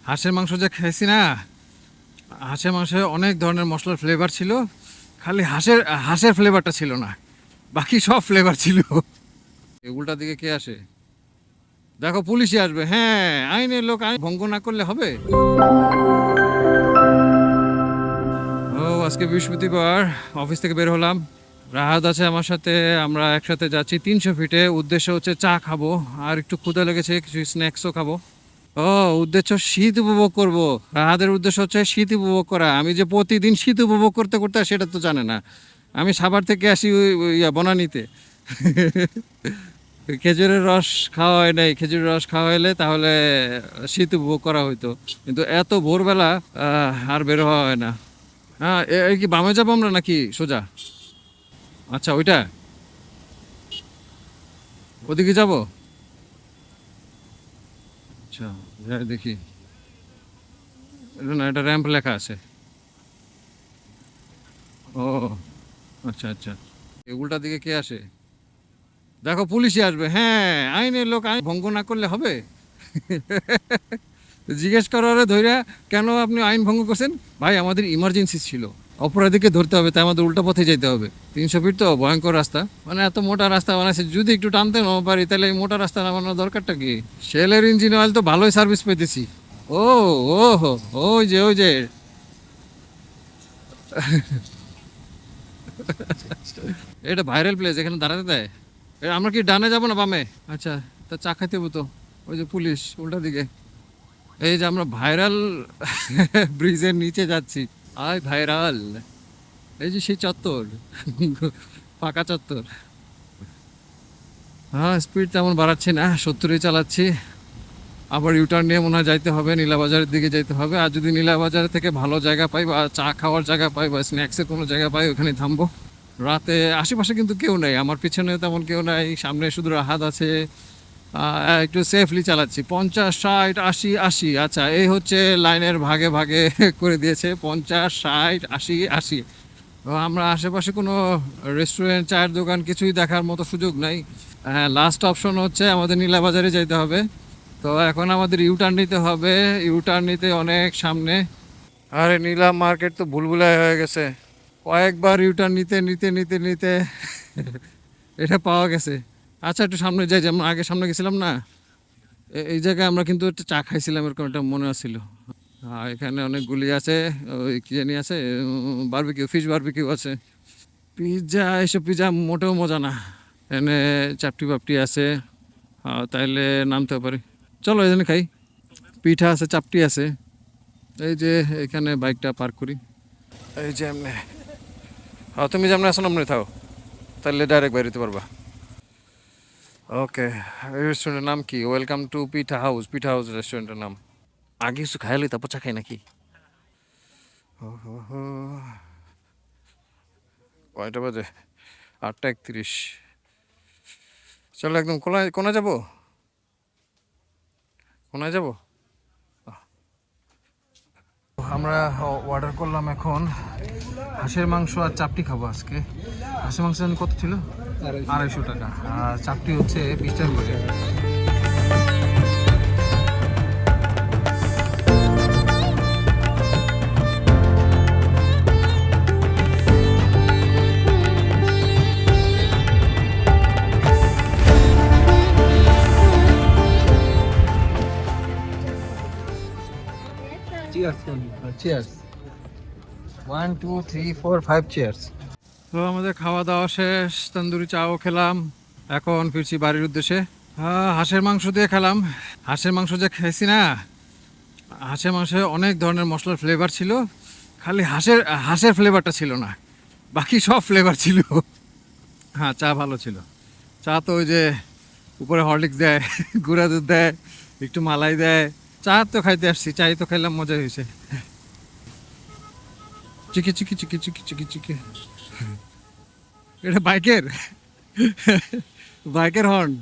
হাঁসের মাংস যে খাইছি না, হাঁসের মাংসে অনেক ধরনের মশলার ফ্লেভার ছিল, খালি হাঁসের হাঁসের ফ্লেভারটা ছিল না, বাকি সব ফ্লেভার ছিল। এই উল্টা দিকে কে আসে? দেখো পুলিশই আসবে। হ্যাঁ, আইনের লোক, আইন ভঙ্গ না করলে হবে। ও আজকে বৃহস্পতিবার, অফিস থেকে বের হলাম, রাহাত আছে আমার সাথে, আমরা একসাথে যাচ্ছি 300 ফিটে। উদ্দেশ্য হচ্ছে চা খাবো আর একটু ক্ষুধা লেগেছে, কিছু স্ন্যাক্সও খাবো। ও, উদ্দেশ্য শীত উপভোগ করব। রাহাতের উদ্দেশ্য হচ্ছে শীত উপভোগ করা। আমি যে প্রতিদিন শীত উপভোগ করতে করতে সেটা তো জানে না। আমি সাভার থেকে আসি বনানীতে। খেজুরের রস খাওয়া হয় নাই, খেজুরের রস খাওয়া হলে তাহলে শীত উপভোগ করা হইতো, কিন্তু এত ভোরবেলা আর বের হওয়া হয় না। হ্যাঁ, এই কি বামে যাবো আমরা নাকি সোজা? আচ্ছা, ওইটা ওদিকে যাব। আচ্ছা, যাই দেখি। এটা না, এটা র্যাম্প লেখা আছে। ও আচ্ছা আচ্ছা। এই উল্টা দিকে কে আসে? দেখো পুলিশই আসবে। হ্যাঁ, আইনের লোক, আইন ভঙ্গ না করলে হবে। জিজ্ঞেস করো আরে ধৈর্যা, কেন আপনি আইন ভঙ্গ করছেন? ভাই আমাদের ইমার্জেন্সি ছিল, অপরাধীকে ধরতে হবে, তাই আমাদের উল্টা পথে যেতে হবে। 300 ফিট তো ভয়ঙ্কর রাস্তা, মানে এত মোটা রাস্তা বানাইছে, যদি একটু টানতে না পারি তাহলে এই মোটা রাস্তা নামানোর দরকারটা কি? শেলের ইঞ্জিন অয়েল তো ভালোই সার্ভিস পেতেছি। ও, ও হো, ওই যে এটা ভাইরাল প্লেস, এখানে দাঁড়াতে দেয়। আমরা কি ডানে যাব না বামে? আচ্ছা, তা চা খাইতে হবো তো। ওই যে পুলিশ উল্টা দিকে। এই যে আমরা ভাইরাল ব্রিজের নিচে যাচ্ছি। আয় ভাইরাল, এই যে সেই চত্বর, পাকা চত্বর। হ্যাঁ, স্পিড তেমন বাড়াচ্ছি না, 70-এ চালাচ্ছি। আবার ইউটার্ন নিয়ে মনে হয় যাইতে হবে, নীলাবাজারের দিকে যাইতে হবে। আর যদি নীলাবাজার থেকে ভালো জায়গা পাই বা চা খাওয়ার জায়গা পাই বা স্ন্যাক্সের কোনো জায়গা পাই, ওখানে থামবো। রাতে আশেপাশে কিন্তু কেউ নেই, আমার পিছনে তেমন কেউ নাই, সামনে শুধু রাহাত আছে। একটু সেফলি চালাচ্ছি, 50, 60, 80, 80। আচ্ছা, এই হচ্ছে লাইনের ভাগে ভাগে করে দিয়েছে, 50, 60, 80, 80। তো আমরা আশেপাশে কোনো রেস্টুরেন্ট, চায়ের দোকান কিছুই দেখার মতো সুযোগ নাই। হ্যাঁ, লাস্ট অপশন হচ্ছে আমাদের নীলাবাজারে যাইতে হবে। তো এখন আমাদের ইউটার্ন নিতে হবে, ইউটার্ন নিতে অনেক সামনে। আরে নীলা মার্কেট তো ভুলভুলাই হয়ে গেছে, কয়েকবার ইউটার্ন নিতে নিতে নিতে নিতে এটা পাওয়া গেছে। আচ্ছা, একটু সামনে যাই, যেমন আগে সামনে গেছিলাম না, এই জায়গায় আমরা কিন্তু একটা চা খাইছিলাম, এরকম একটা মনে আছিল। আর এখানে অনেকগুলি আছে, ওই কি জানি আছে, বারবিকিউ, ফিশ বারবিকিউ আছে। পিৎজা, এসব পিৎজা মোটেও মজা না। এখানে চাপটি বাপটি আছে, তাইলে নামতে পারি। চলো এখানে খাই। পিঠা আছে, চাপটি আছে। এই যে এখানে বাইকটা পার্ক করি, এই যে এমনি। তুমি যেমন আসো নামনে থাও, তাহলে ডাইরেক্ট বেরোতে পারবা। ওকে, এই রেস্টুরেন্টের নাম কি? Welcome to pitha house, pitha house রেস্টুরেন্টের নাম। আগে কিছু খাইলি তারপর চা খাই নাকি? ও হো হো। কয়টা বাজে? 8টা 31। চলো একদম কোনায় কোনায় যাবো, কোনায় যাবো। আমরা অর্ডার করলাম এখন হাঁসের মাংস আর চাপটি খাবো আজকে। হাঁসের মাংস জানি কত ছিল? 250 টাকা। আর চাপটি হচ্ছে 20 টাকা করে। চিয়ার্স। 1 2 3 4 5 চিয়ার্স। তো আমাদের খাওয়া দাওয়া শেষ, তন্দুরি চাও খেলাম, এখন ফিরছি বাড়ির উদ্দেশ্যে। হাঁসের মাংস দিয়ে খেলাম। হাঁসের মাংস যে খাইছি না, হাঁসের মাংসে অনেক ধরনের মশলার ফ্লেভার ছিল, খালি হাঁসের হাঁসের ফ্লেভারটা ছিল না, বাকি সব ফ্লেভার ছিল। হ্যাঁ, চা ভালো ছিল। চা তো ওই যে উপরে হরলিক্স দেয়, গুঁড়া দুধ দেয়, একটু মালাই দেয়। চা তো খাইতে আসছি, চাই তো খাইলাম, মজা হয়েছে। চিকি চিকি চিকি চিকি চিকি চিকি। এটা বাইকের বাইকের হর্ন।